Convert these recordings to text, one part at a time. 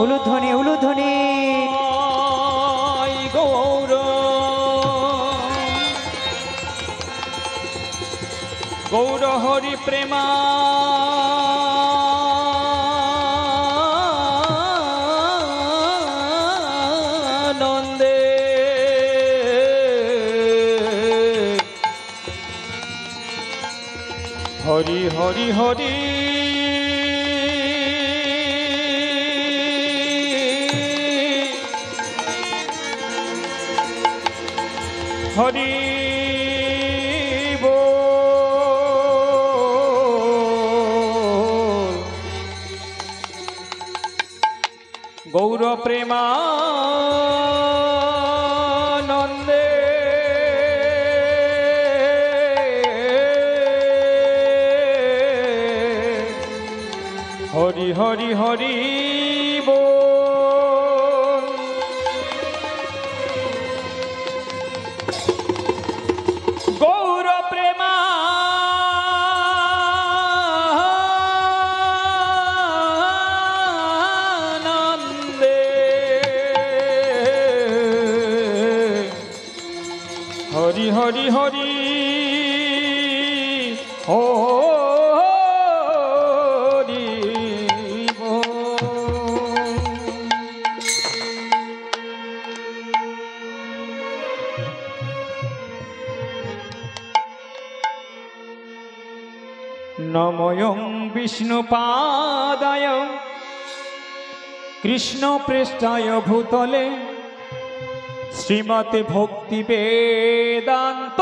উলুধ্বনি উলুধ্বনি গৌর গৌর হরি প্রেমা নন্দে হরি হরি হরি হরি বল গৌর প্রেমানন্দে হরি হরি হরি বল গৌর প্রেমানন্দে হরি হরি হরি হরি নময়ং বিষ্ণুপাদায় কৃষ্ণপৃষ্ঠায় ভূতলে শ্রীমতে ভক্তি বেদান্ত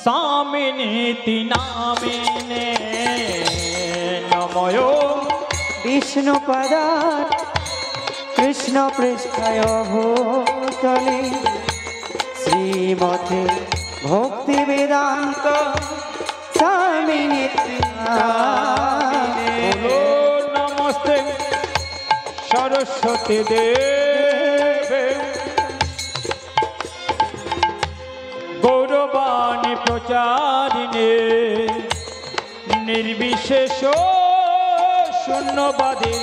স্বামিনীতি নামিনে নময়ং বিষ্ণুপদায় কৃষ্ণপৃষ্ঠায় ভূতলে শ্রীমতে ভক্তি বেদান্ত স্বামিনীতি নামিনে নমস্তে সরস্বতী দেবে গৌরবাণী প্রচারিণে নির্বিশেষ শূন্যবাদী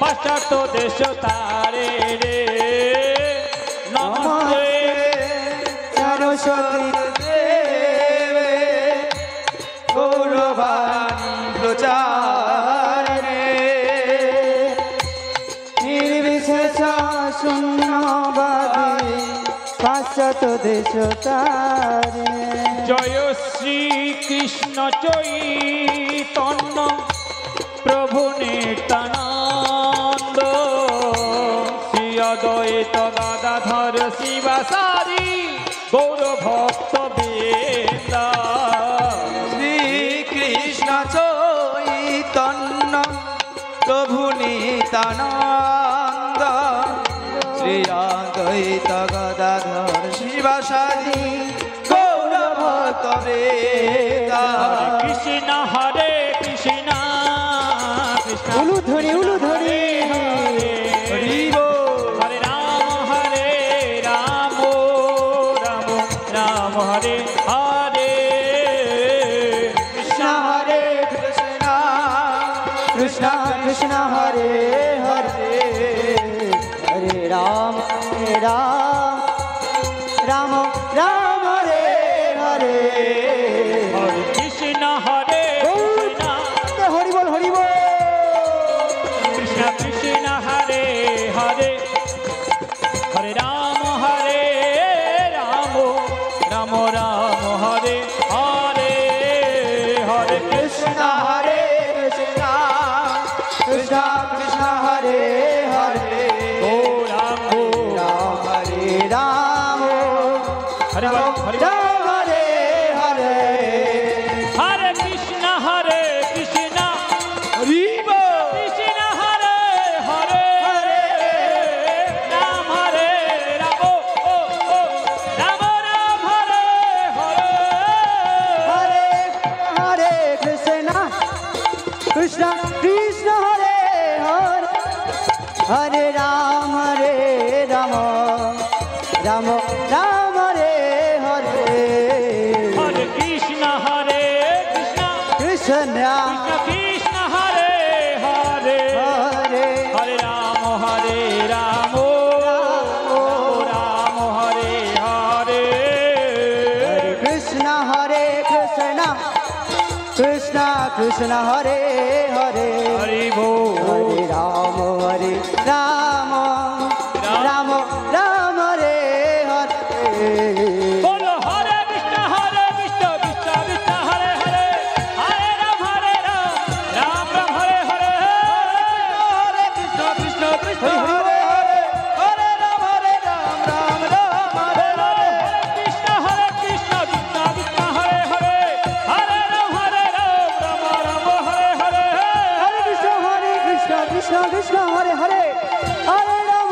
পাশ্চাত্য দেশ তারে রে নমস্তে সরস্বতী দেবে গৌরবাণী প্রচারিণে নির্বিশেষ শূন্যবাদী পাশ্চাত্য দেশ তারে জয় শ্রী কৃষ্ণ চৈতন্য প্রভু নিত্যানন্দ শ্রী অদ্বৈত গদাধর শিবাসারি গৌর ভক্ত বৃন্দা শ্রী কৃষ্ণ চৈতন্য প্রভু নিত্যানন্দ শ্রী অদ্বৈত গদাধর শিবাসাদি গৌর ভক্ত বৃন্দা কৃষ্ণ হরে কৃষ্ণ কৃষ্ণ উলুধ্বনি উলুধ্বনি হরি বল হরে রাম রাম রাম হরে হরে কৃষ্ণ হরে কৃষ্ণ কৃষ্ণ কৃষ্ণ হরে হরে হরে রাম রাম রাম হরে হরে হরে কৃষ্ণ হরে কৃষ্ণ হরি বল হরি বল কৃষ্ণ কৃষ্ণ হরে হরে হরে রাম রাম রাম হরে হরে হরে কৃষ্ণ হরে কৃষ্ণ কৃষ্ণ কৃষ্ণ হরে হরে গৌরাঙ্গ রাম হরে রাম হরে বল হরে বল রাম হরে হরে হরে কৃষ্ণ কৃষ্ণ হরি বল কৃষ্ণ হরে হরে রাম রাম রাম রাম হরে হরে হরে হরে কৃষ্ণ কৃষ্ণ কৃষ্ণ হরে হরে হরে রাম রাম রাম হরে হরে হরে কৃষ্ণ কৃষ্ণ কৃষ্ণ কৃষ্ণ হরে হরে হরে कृष्ण हरे हरे हरि बोल हरे राम राम राम हरे हरे बोलो हरे कृष्ण कृष्ण कृष्ण हरे हरे हरे राम राम राम हरे हरे हरे कृष्ण कृष्ण कृष्ण हरे हरे हरे राम राम राम हरे हरे कृष्ण कृष्ण कृष्ण हरे हरे हरे राम राम राम हरे हरे हरे कृष्ण कृष्ण कृष्ण हरे हरे हरे राम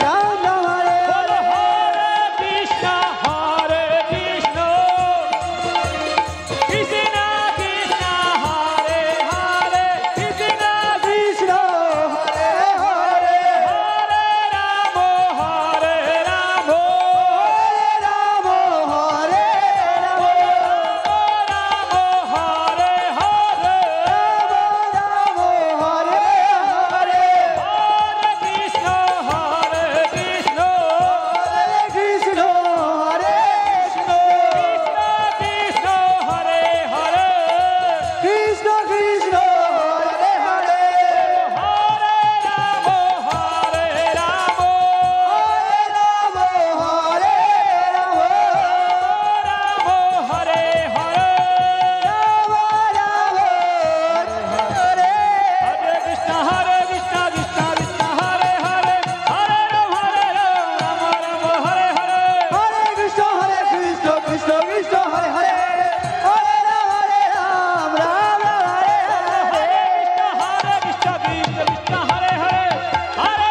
राम राम हरे बोलो हरे हरे कृष्ण कृष्ण कृष्ण हरे हरे कृष्ण कृष्ण हरे हरे हरे राम हरे राम हरे राम हरे राम राम हरे हरे राम हरे हरे हरे कृष्ण कृष्ण हरे कृष्ण हरे कृष्ण हरे हरे कृष्ण कृष्ण हरे हरे हरे राम हरे राम हरे राम हरे राम राम हरे हरे राम राम हरे हरे कृष्ण कृष्ण कृष्ण हरे हरे हरे राम राम राम हरे हरे हरे कृष्ण कृष्ण कृष्ण हरे हरे हरे राम राम हरे हरे हरे कृष्ण कृष्ण हरे हरे हरे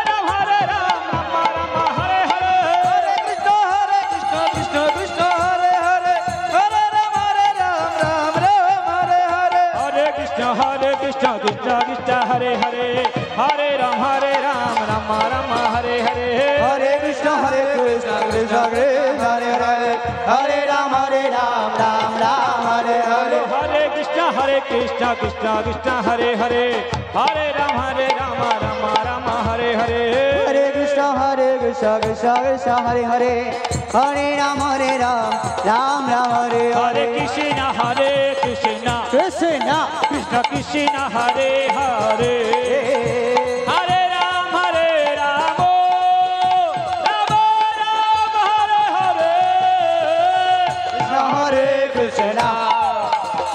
राम राम राम हरे हरे हरे कृष्ण कृष्ण कृष्ण हरे हरे हरे राम राम राम हरे हरे हरे कृष्ण कृष्ण कृष्ण हरे हरे हरे राम राम राम हरे हरे हरे कृष्ण कृष्ण कृष्ण हरे हरे हरे राम राम राम हरे हरे हरे कृष्ण कृष्ण कृष्ण हरे हरे हरे राम राम राम हरे हरे हरे कृष्ण कृष्ण कृष्ण हरे हरे हरे राम राम राम हरे हरे हरे कृष्ण कृष्ण कृष्ण कृष्ण हरे हरे हरे राम राम राम हरे हरे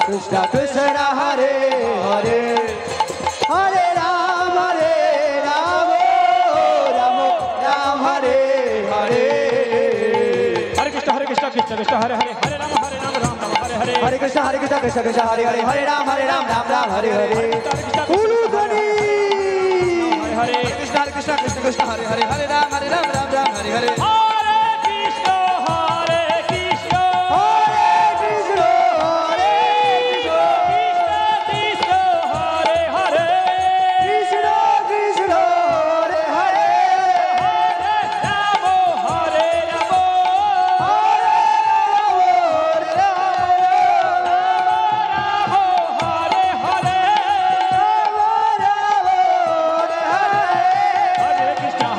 कृष्ण कृष्ण हरे हरे हरे राम राम राम हरे हरे हरे कृष्ण कृष्ण कृष्ण हरे हरे हरे राम राम हरे हरे हरे कृष्ण कृष्ण कृष्ण हरे हरे हरे राम राम हरे हरे उलू ध्वनि हरे कृष्ण कृष्ण कृष्ण हरे हरे हरे राम राम राम हरे हरे हरे कृष्ण हरे कृष्ण हरे कृष्ण हरे हरे कृष्ण कृष्ण हरे हरे राम हरे राम हरे राम हरे हरे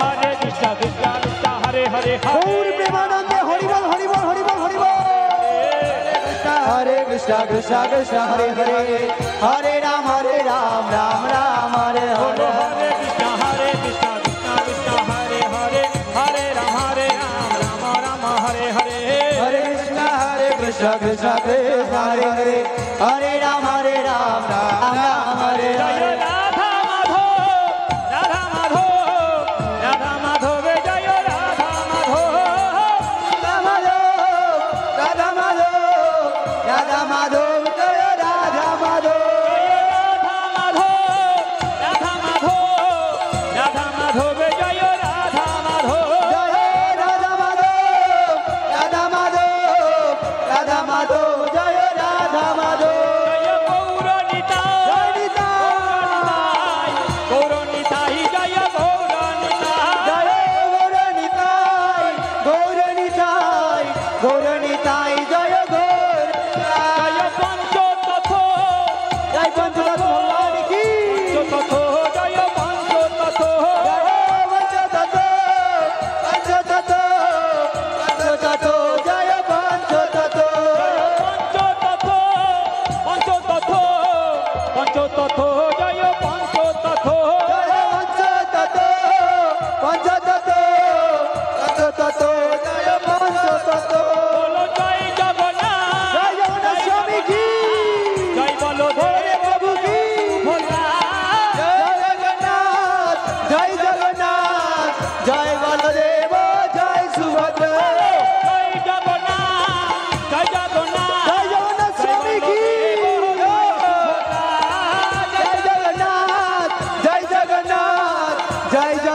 हरे कृष्ण कृष्ण कृष्ण हरे हरे गौर प्रेमानंदे हरिबल हरिबल हरिबल हरिबल हरे कृष्ण कृष्ण कृष्ण हरे हरे हरे राम राम राम हरे बोलो हरे हरे कृष्ण कृष्ण कृष्ण हरे हरे हरे राम राम हरे हरे हरे कृष्ण कृष्ण कृष्ण हरे हरे हरे राम राम हरे जय हरे राधा माधव जय राधा माधव राधा माधव राधा माधव जय राधा माधव राधा माधव जय राधा माधव जय राधा माधव राधा माधव राधा माधव जय राधा माधव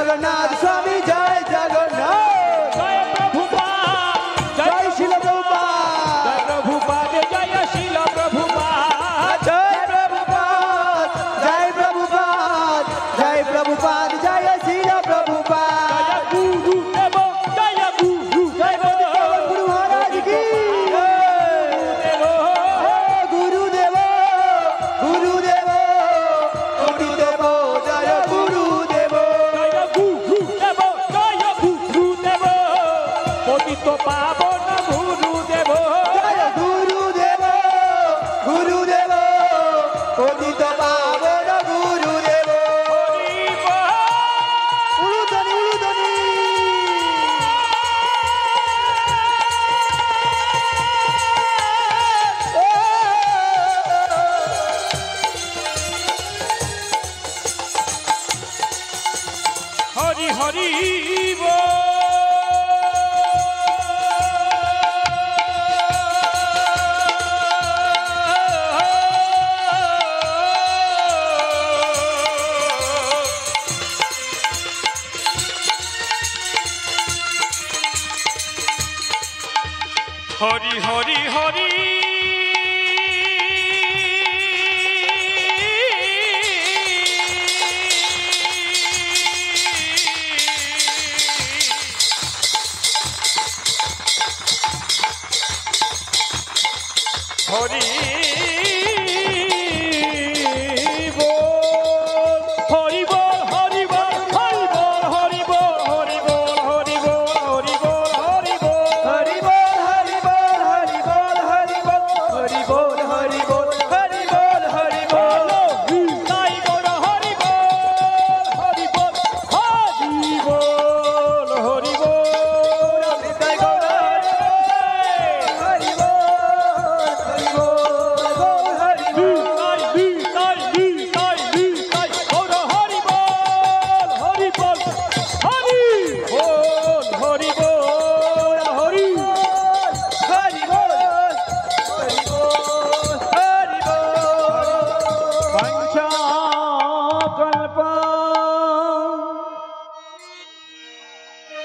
জগন্নাথ স্বামী জয় জগন্নাথ জয় প্রভুপাদ জয় শিল প্রভুপাদ জয় প্রভুপাদ জয় শিল প্রভুপাদ জয় প্রভুপাদ জয় প্রভুপাদ জয় প্রভুপাদ জয় শিল প্রভুপাদ জয় গুরুদেব জয় গুরুদেব গুরু মহারাজ কি গুরুদেব গুরুদেব গুরুদেব জয় গুরুদেব জয় গুরুদেব জয় গুরুদেব পতিত পাবন গুরুদেব জয় গুরুদেব গুরুদেব পতিত পাবন গুরুদেব হরি বল উলুধ্বনি উলুধ্বনি হরি হরি হরি হরি হরি হরি বল হরি বল হরি বল হরি বল হরি বল হরি বল হরি বল হরি বল হরি বল হরি বল হরি বল হরি বল হরি বল হরি বল হরি বল হরি বল হরি বল তাই বল হরি বল হরি বল হরি বল হরি বল নিতাই গৌর হরি বল হরি বল হরি বল হরি বল হরি বল হরি বল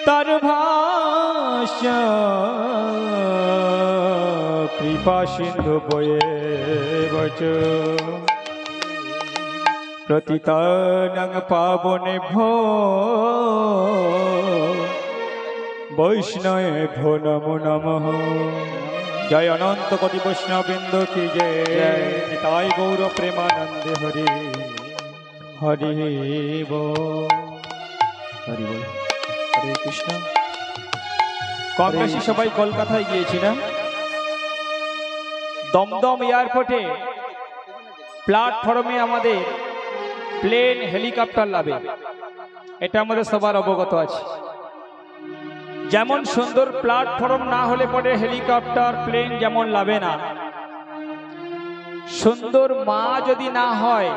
তার ভাষ কৃপা সিন্ধু বয়ে বচ প্রতিতানং পাবনে ভো বৈষ্ণবে ভো নমো নমঃ জয় অনন্ত কোটি বৈষ্ণববৃন্দ কি জয় নিতাই গৌর প্রেমানন্দে হরি হরি বল হরি বল হরে কৃষ্ণ কম বেশি সবাই কলকাতায় গিয়েছি না দমদম এয়ারপোর্টে প্ল্যাটফর্মে আমাদের প্লেন হেলিকপ্টার লাভে এটা আমাদের সবার অবগত আছে যেমন সুন্দর প্ল্যাটফর্ম না হলে পরে হেলিকপ্টার প্লেন যেমন লাভে না সুন্দর মা যদি না হয়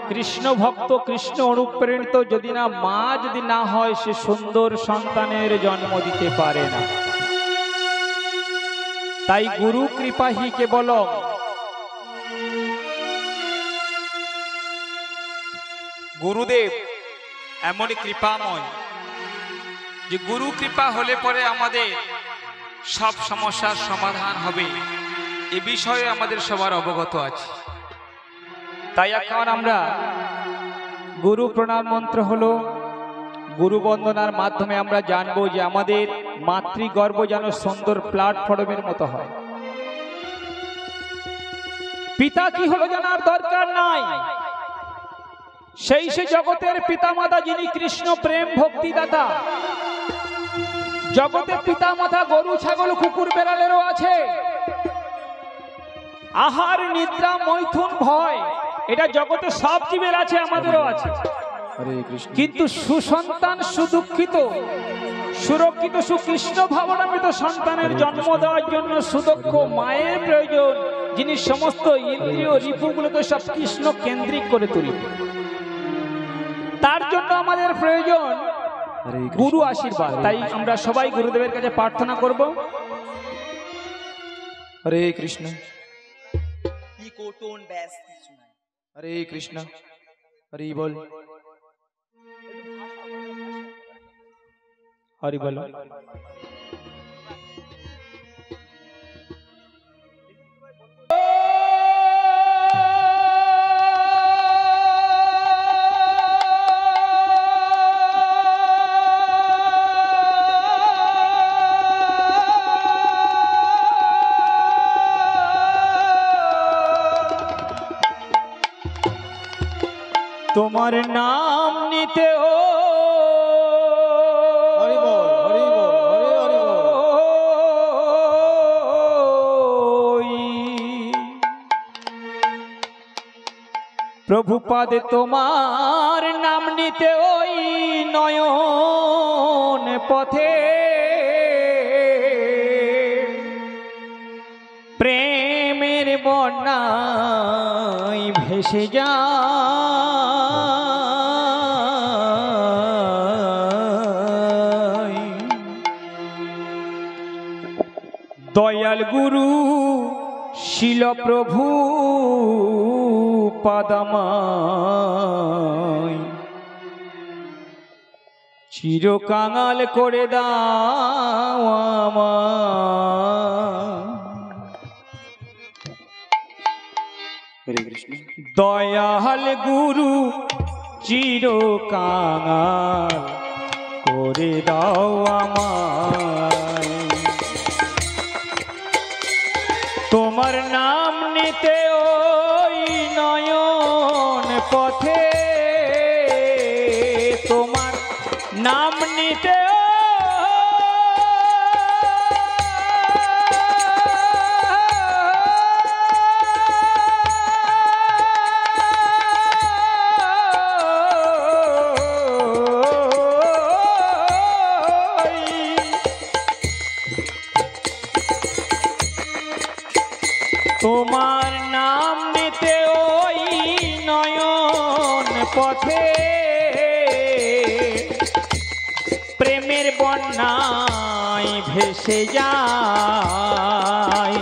কৃষ্ণ ভক্ত কৃষ্ণ অনুপ্রেরিত যদি না মা যদি না হয় সে সুন্দর সন্তানের জন্ম দিতে পারে না তাই গুরু কৃপা হি কেবল গুরুদেব এমন কৃপাময় যে গুরু কৃপা হলে পরে আমাদের সব সমস্যার সমাধান হবে এ বিষয়ে আমাদের সবার অবগত আছে তাই এখন আমরা গুরু প্রণাম মন্ত্র হলো গুরু বন্দনার মাধ্যমে আমরা জানবো যে আমাদের মাতৃগর্ভ যেন সুন্দর প্ল্যাটফর্মের মতো হয় পিতা কি হলো জানার দরকার নাই সেই সে জগতের পিতামাতা যিনি কৃষ্ণ প্রেম ভক্তিদাতা জগতে পিতামাতা গরু ছাগল কুকুর বেড়ালেরও আছে আহার নিদ্রা মৈথুন ভয় এটা জগতে সব জীবের আছে আমাদেরও আছে হরে কৃষ্ণ কিন্তু সুসন্তান সুদুঃখিত সুরক্ষিত সুকৃষ্ণ ভাবনামৃত সন্তানের জন্ম দেওয়ার জন্য সুদক্ষ মায়ের প্রয়োজন যিনি সমস্ত ইন্দ্রিয় রিপুগুলোকে সব কৃষ্ণ কেন্দ্রিক করে তুলবে তার জন্য আমাদের প্রয়োজন হরে কৃষ্ণ গুরু আশীর্বাদ তাই আমরা সবাই গুরুদেবের কাছে প্রার্থনা করব হরে কৃষ্ণ इको टोन बेस सुनाई हरे कृष्ण हरि बोल হরি বল। তোমার নাম নিতে ও হরি বল, হরি বল, হরি হরি বল। প্রভুপাদ তোমার নাম নিতে ওই নয়ন পথে প্রেমের বন্যায় ভেসে যায়। দয়াল গুরু শিল প্রভু পাদমায় চিরকাঙাল করে দাও আমায়। দয়াল গুরু চিরকাঙাল করে দাও আমায়। তোমার নাম নিতে ওই নয়ন পথে তোমার নাম নিতে তোমার নাম নিতে ওই নয়ন পথে প্রেমের বন্যায় ভেসে যায়।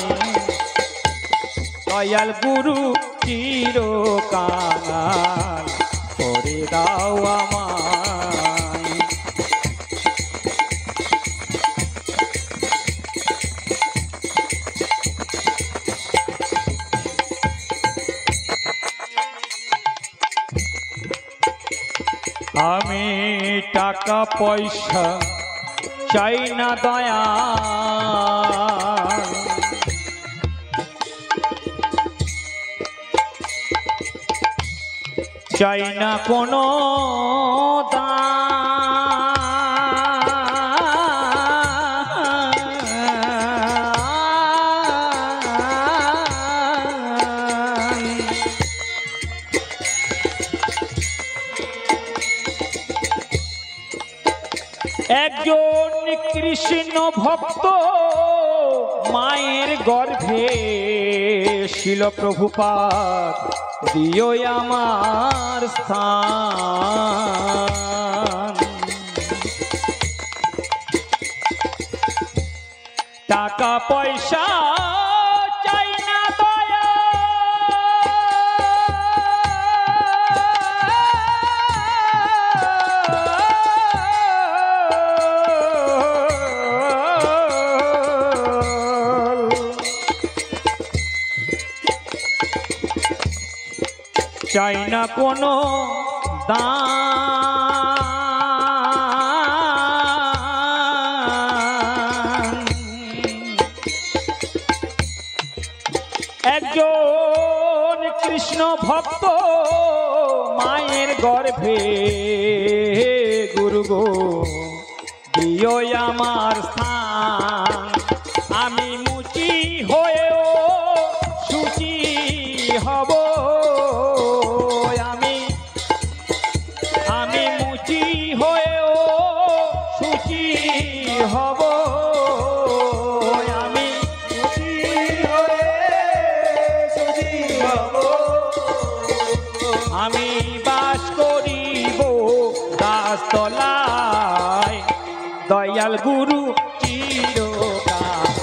দয়াল গুরু চিরকাল করে দাও আমায়। আমি টাকা পয়সা চাই না দয়া, চাই না কোনো একজন কৃষ্ণ ভক্ত মায়ের গর্ভে শিল প্রভুপাদ দিও আমার স্থান। টাকা পয়সা চাই না দয়া, চাই না কোনো দান। একজন কৃষ্ণ ভক্ত মায়ের গর্ভে গুরু গো দিও আমার স্থান। আমি মুচি হয়েও সুচি হব, আমি মুচি হয়েও সুচি হব, আমি মুচি হয়ে সুচি হব। আমি বাস করিব দাসতলায়, দয়াল গুরু চিরকাল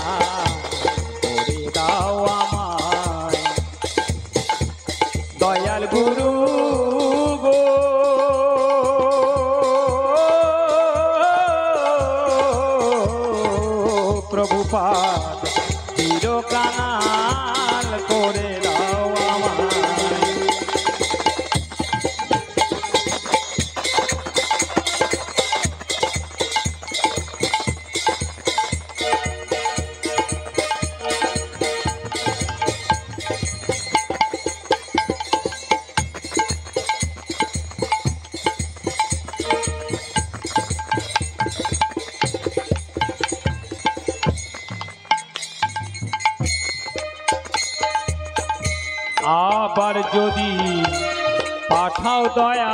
করে দাও আমায়। দয়াল গুরু গো প্রভুপাদ চিরকাল করে দাও আমায়। আবার যদি পাঠাও দয়া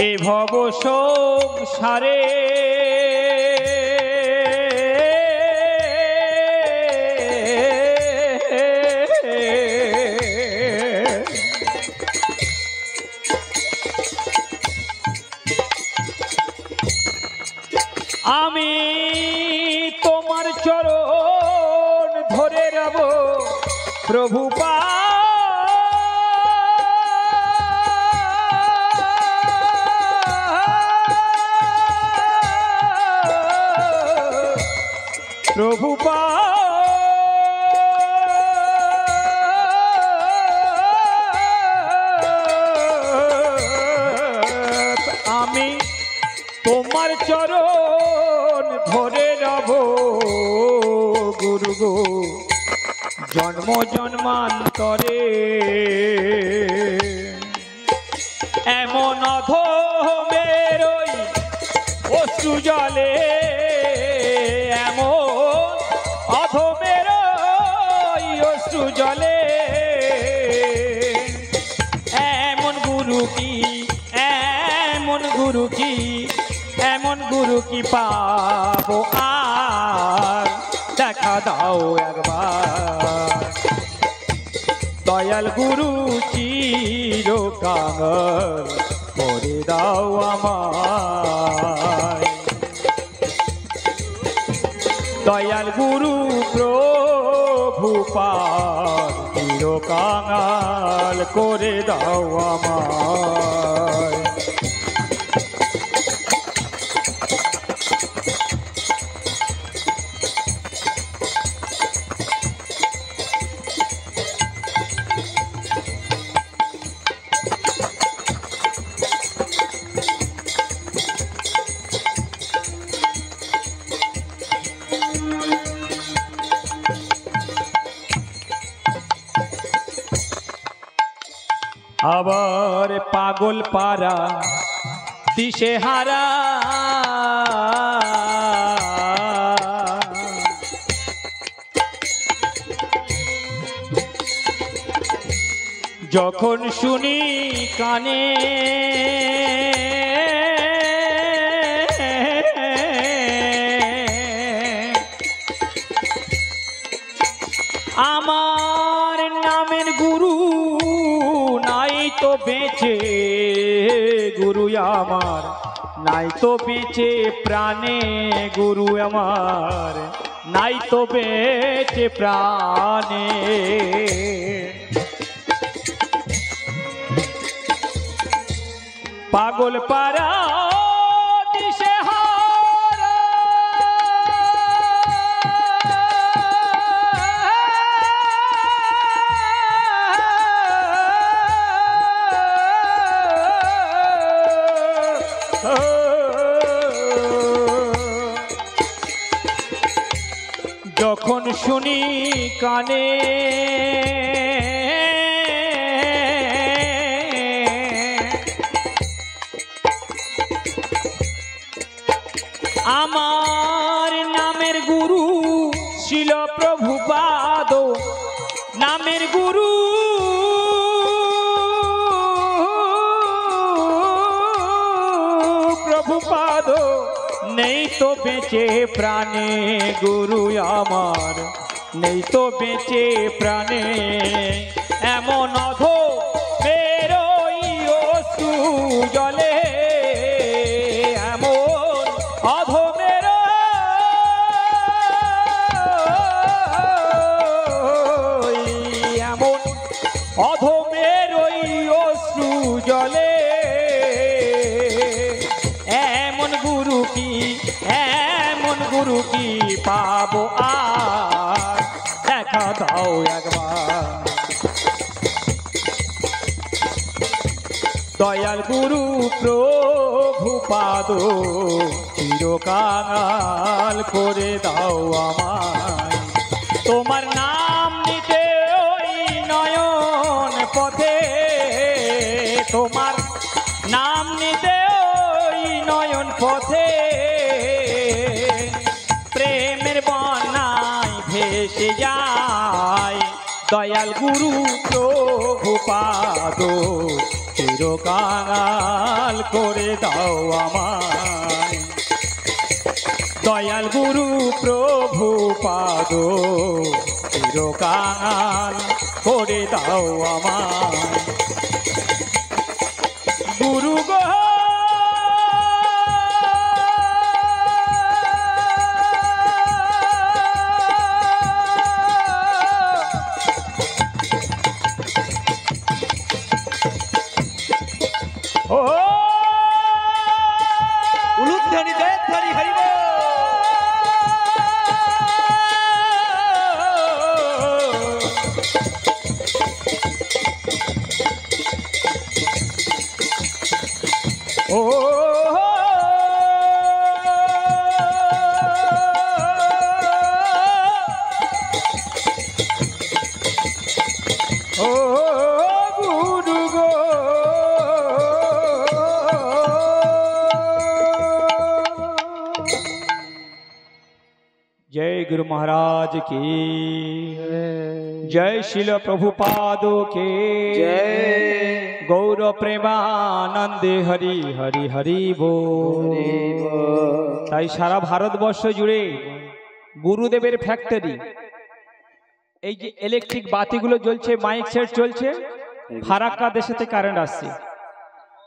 এ ভব সংসারে আমি তোমার চরণ ধরে রব প্রভুপাদ। আমি তোমার চরণ ধরে রব গুরু গো জন্ম জন্মান্তরে। এমন অধমের ওই অশ্রু জলে, এমন অধমের ওই অশ্রু জলে এমন গুরু কি, এমন গুরু কি, এমন গুরু কি পাবো আর দেখা দাও একবার। দয়াল গুরু চিরকাল করে দাও আমায়। দয়াল গুরু প্রভুপাদ চিরকাল করে দাও আমায়। আবার পাগল পারা দিশে হারা যখন শুনি কানে আমার নামের গুরু নাই তো বেঁচে, গুরু আমার নাই তো বেঁচে প্রাণে, গুরু আমার নাই তো বেঁচে প্রাণে। পাগল পারা দিশে হারা যখন শুনি কানে আমার নামের গুরু ছিল প্রভুপাদ, নামের গুরু প্রভুপাদ নেই তো বেঁচে প্রাণে, গুরু আমার নেই তো বেঁচে প্রাণে। এমন অধমের ওই অশ্রু জলে, এমন অধমের এমন অধমের ওই পাবো আর দেখা দাও একবার। দয়াল গুরু প্রভু পাদ চিরকাল করে দাও আমায়। তোমার নাম নিতে ওই নয়ন পথে, তোমার নাম নিতে ওই নয়ন পথে, প্রেমের বন্যায় ভেসে যায়। দয়াল গুরু প্রভু পাদ চিরকাল করে দাও আমায়। দয়াল গুরু প্রভু পাদ চিরকাল করে দাও আমায়। গুরু গো উলুধ্বনি জয়ধ্বনি হরিব। ও গুরু গো जय गुरु महाराज की जय शिल प्रभुपाद के जय गौर प्रेमानंदे हरि हरि हरि बोल। তাই সারা ভারতবর্ষ জুড়ে গুরুদেবের ফ্যাক্টরি, এই যে ইলেকট্রিক বাতিগুলো জ্বলছে, মাইক সেট চলছে, ফারাক্কা দেশেতে কারেন্ট আসছে।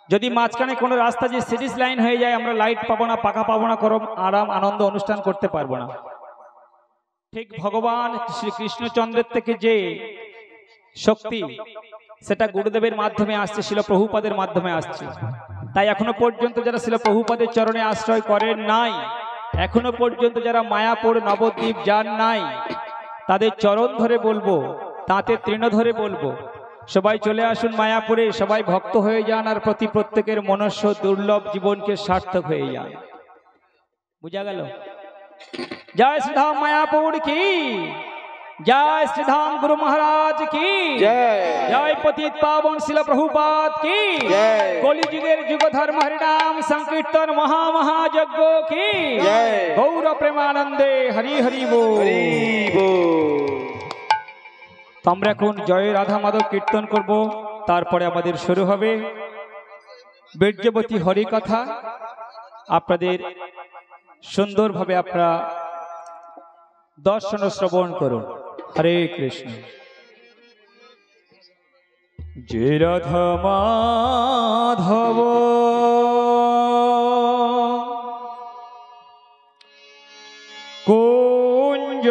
যদি মাঝখানে কোনো রাস্তা যে সিরিজ লাইন হয়ে যায়, আমরা লাইট পাবো না, পাকা পাবো না, করম আরাম আনন্দ অনুষ্ঠান করতে পারবো না। ঠিক ভগবান শ্রী কৃষ্ণচন্দ্রের থেকে যে শক্তি, সেটা গুরুদেবের মাধ্যমে আসছে, শিল প্রভুপাদের মাধ্যমে আসছে। তাই এখনো পর্যন্ত যারা শিল প্রভুপাদের চরণে আশ্রয় করেন নাই, এখনো পর্যন্ত যারা মায়াপুর নবদ্বীপ যান নাই, তাদের চরণ ধরে বলবো, তাঁতে তৃণ ধরে বলবো, সবাই চলে আসুন মায়াপুরে, সবাই ভক্ত হয়ে যান, আর প্রতি প্রত্যেকের মনুষ্য দুর্লভ জীবনকে সার্থক হয়ে যান। বুঝা গেল? जय श्री धाम मायापुर की जय, श्री धाम गुरु महाराज की जय, जय पतित पावन शिल प्रभुपाद की जय, कलि जुगेर जुग धर्म हरिनाम संकीर्तन महा महायज्ञ की जय, गौर प्रेमानंदे हरि हरि बोल। हरि बोल। তো আমরা এখন জয় রাধা মাধব কীর্তন করব, তারপরে আমাদের শুরু হবে বীর্যবতী হরি কথা। আপনাদের সুন্দরভাবে আপনারা দর্শন শ্রবণ করুন। হরে কৃষ্ণ। যে রাধা মাধব কুঞ্জ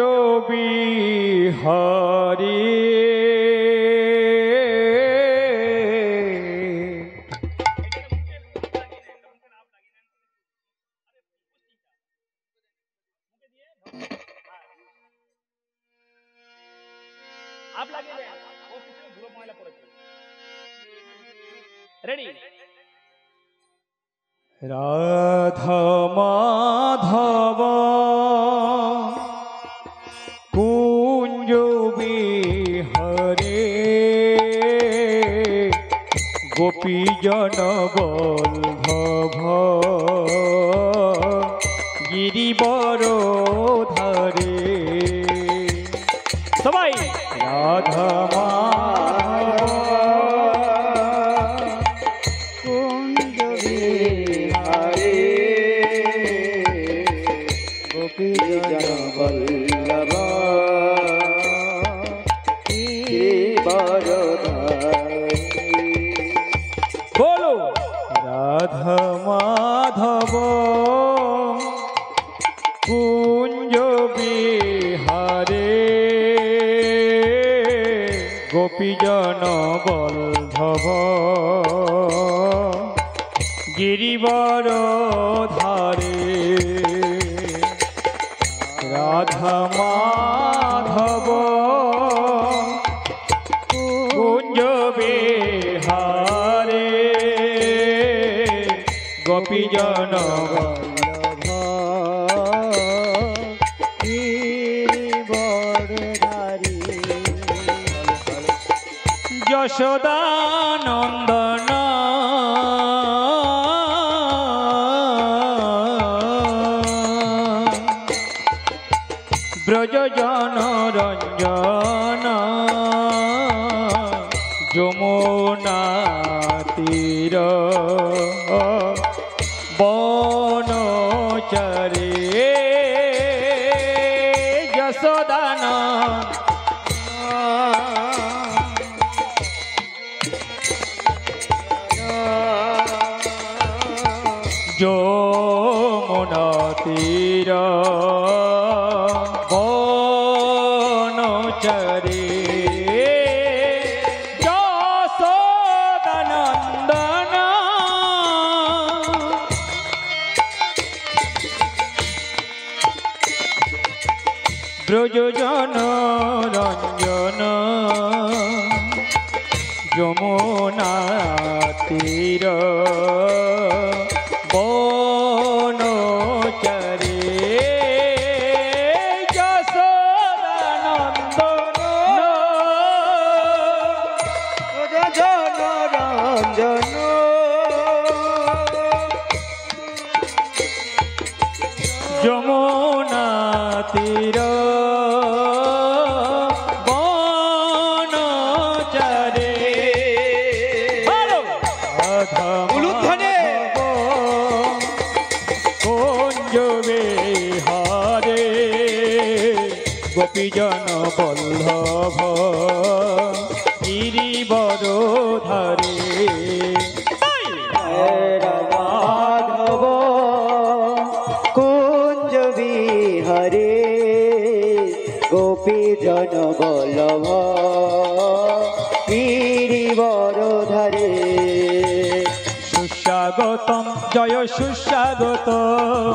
বিহারী রাধা মাধব কুঞ্জ বিহারে গোপীজন বল্লভ গিরিবর ধারে। সবাই রাধা बोलो राधा माधव कुंज बिहारे गोपीजन बल्लभ गिरिवर धारे। রাধা মাধব কুঞ্জ বিহারে গোপীজন যশোদানন্দন ব্রজজন রঞ্জন যমুনা তীর বনচরে যশোদানন্দ যমুনা তীর বনচরে যশোদানন্দন ব্রজজন রঞ্জন যমুনা তীর বনচরে যশোদানন্দন রঞ্জন যমুনা তীর বনচরে উলুধ্বনি কুঞ্জ বিহারে গোপীজন বল্লভ গিরিবরধারে মাধব কুঞ্জ বিহারে গোপী জন বল্লভ গিরিবরধারে সুস্বাগতম জয় সুস্বাগতম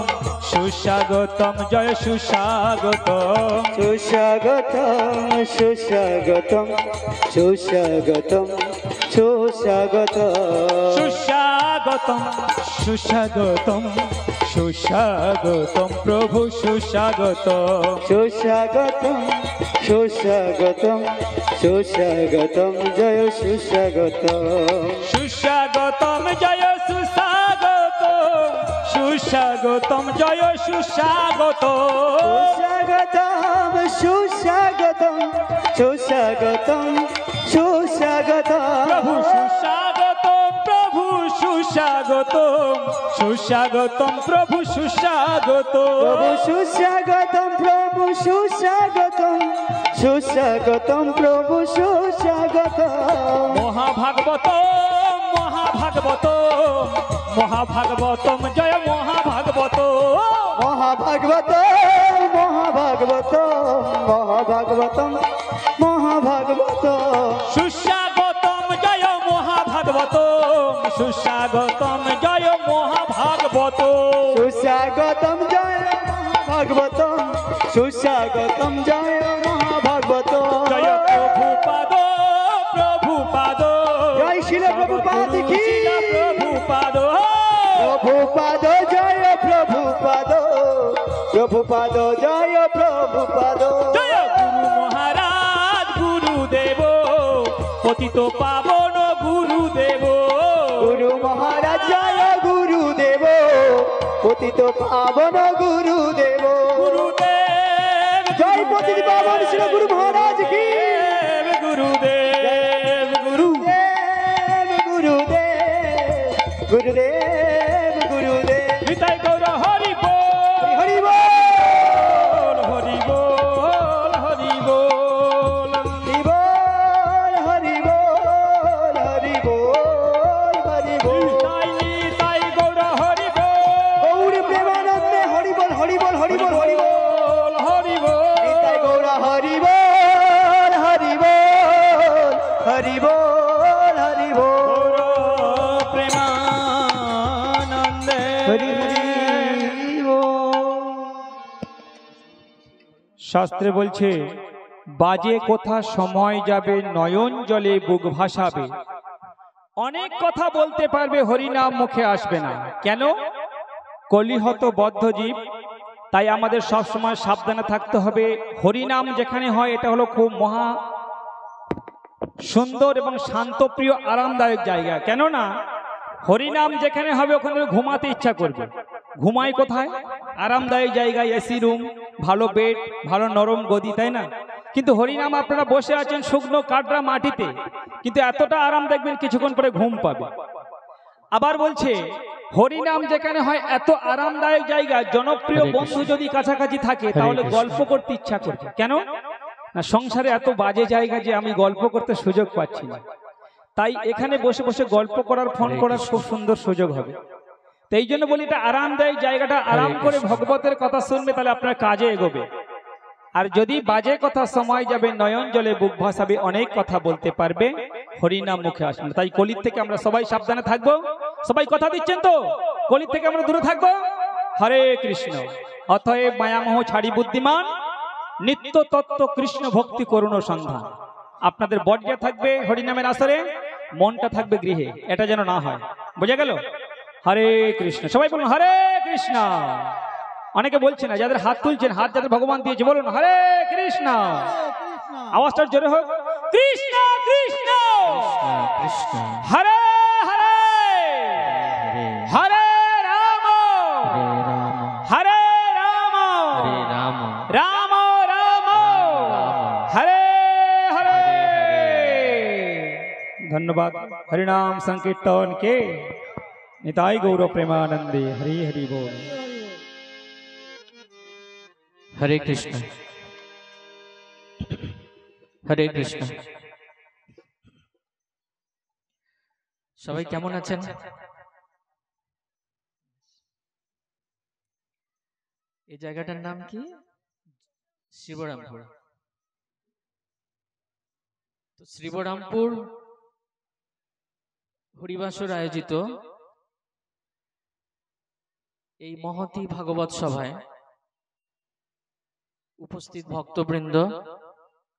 সুস্বাগতম জয় সুস্বাগতম সুস্বাগতম সুস্বাগতম সুস্বাগতম সুস্বাগতম সুস্বাগতম সুস্বাগতম সুস্বাগতম প্রভু সুস্বাগতম সুস্বাগতম সুস্বাগতম সুস্বাগতম জয় সুস্বাগতম সুস্বাগতম জয় সুস্বাগতম সুস্বাগতম জয় সুস্বাগতম সুস্বাগতম সুস্বাগতম সুস্বাগতম সুস্বাগতম প্রভু সুস্বাগতম সুস্বাগতম প্রভু সুস্বাগতম সুস্বাগতম প্রভু সুস্বাগতম সুস্বাগতম প্রভু সুস্বাগতম মহাভাগবতম মহাভাগবতম মহাভাগবতম জয় মহাভাগবতম মহাভাগবতম মহাভাগবতম মহাভাগবতম মহাভাগবতম সুস্বাগতম জয় মহাভাগবতম সুস্বাগতম জয় মহাভাগবতম সুস্বাগতম জয় মহাভাগবতম সুস্বাগতম জয় মহাভাগবতম জয় প্রভুপাদ প্রভুপাদ জয় শিল প্রভুপাদ কি প্রভুপাদ প্রভুপাদ জয় প্রভুপাদ প্রভুপাদ জয় প্রভুপাদ জয় গুরু মহারাজ গুরুদেব পতিত পাবন গুরুদেব গুরু মহারাজ জয় গুরুদেব পতিত পাবন গুরুদেব গুরুদেব জয় পতিত পাবন শ্রী গুরু মহারাজ কি গুরুদেব গুরুদেব গুরুদেব গুরুদেব গুরুদেব নিতাই গৌর হরি হরি বল হরি বল হরি বল হরি বল হরি বল হরি বল নিতাই গৌর হরি গৌর প্রেমানন্দে হরি বল হরি বল হরি বল হরি বল হরি বল নিতাই গৌর হরি বল হরি বল হরি বল হরি বল প্রেমানন্দে হরি হরি বল শাস্ত্রে বলছে বাজে কথা সময় যাবে নয়ন জলে বুক ভাসাবে। অনেক কথা বলতে পারবে, হরিনাম মুখে আসবে না। কেন? কলিহত বদ্ধ জীব। তাই আমাদের সব সময় সাবধানে থাকতে হবে। হরিনাম যেখানে হয় এটা হলো খুব মহা সুন্দর এবং শান্তপ্রিয় আরামদায়ক জায়গা। কেননা হরিনাম যেখানে হবে ওখানে ঘুমাতে ইচ্ছা করবে। ঘুমাই কোথায়? আরামদায়ক জায়গায়, এসি রুম, ভালো বেড, ভালো নরম গদি, তাই না? কিন্তু হরিনাম আপনারা বসে আছেন শুকনো কাটরা মাটিতে, কিন্তু এতটা আরাম দেখবেন কিছুক্ষণ পরে ঘুম পাবে। আবার বলছে হরিনাম যেখানে হয় এত আরামদায়ক জায়গা, জনপ্রিয় বন্ধু যদি কাছাকাছি থাকে তাহলে গল্প করতে ইচ্ছা করবে। কেন না? সংসারে এত বাজে জায়গা যে আমি গল্প করতে সুযোগ পাচ্ছি না, তাই এখানে বসে বসে গল্প করার, ফোন করার খুব সুন্দর সুযোগ হবে। তো এই জন্য বলি এটা আরামদায়ক জায়গাটা, আরাম করে ভগবতের কথা শুনবে তাহলে আপনার কাজে এগোবে। আর যদি বাজে কথা সময় যাবে নয়ন জলে বুক ভাসাবে, অনেক কথা বলতে পারবে, হরিনাম মুখে আসবে। তাই কলির থেকে আমরা সবাই সাবধানে থাকবো। সবাই কথা দিচ্ছেন তো? কলির থেকে আমরা দূরে থাকবো। হরে কৃষ্ণ। অতএব মায়ামোহ ছাড়ি বুদ্ধিমান, নিত্য তত্ত্ব কৃষ্ণ ভক্তি করুণ সন্ধান। আপনাদের বর্জ্য থাকবে হরিনামের আসরে, মনটা থাকবে গৃহে, এটা যেন না হয়। বোঝা গেল? হরে কৃষ্ণ। সবাই বলুন হরে কৃষ্ণ। অনেকে বলছে না, যাদের হাত তুলছেন, হাত যাদের ভগবান দিয়েছে, বলুন হরে কৃষ্ণ। আওয়াজটা জোরে হোক। কৃষ্ণ কৃষ্ণ কৃষ্ণ হরে হরে হরে রাম হরে রাম রাম রাম হরে হরে। ধন্যবাদ। হরিনাম সংकीर्तन के निताई गौर प्रेमानंदे। हरि हरि बोल। हरे कृष्ण हरे कृष्ण। সবাই কেমন আছেন? এই জায়গাটার নাম কি? শিবরামপুর। তো শিবরামপুর হরিবাসর আয়োজিত এই মহতী ভাগবত সভায় উপস্থিত ভক্তবৃন্দ,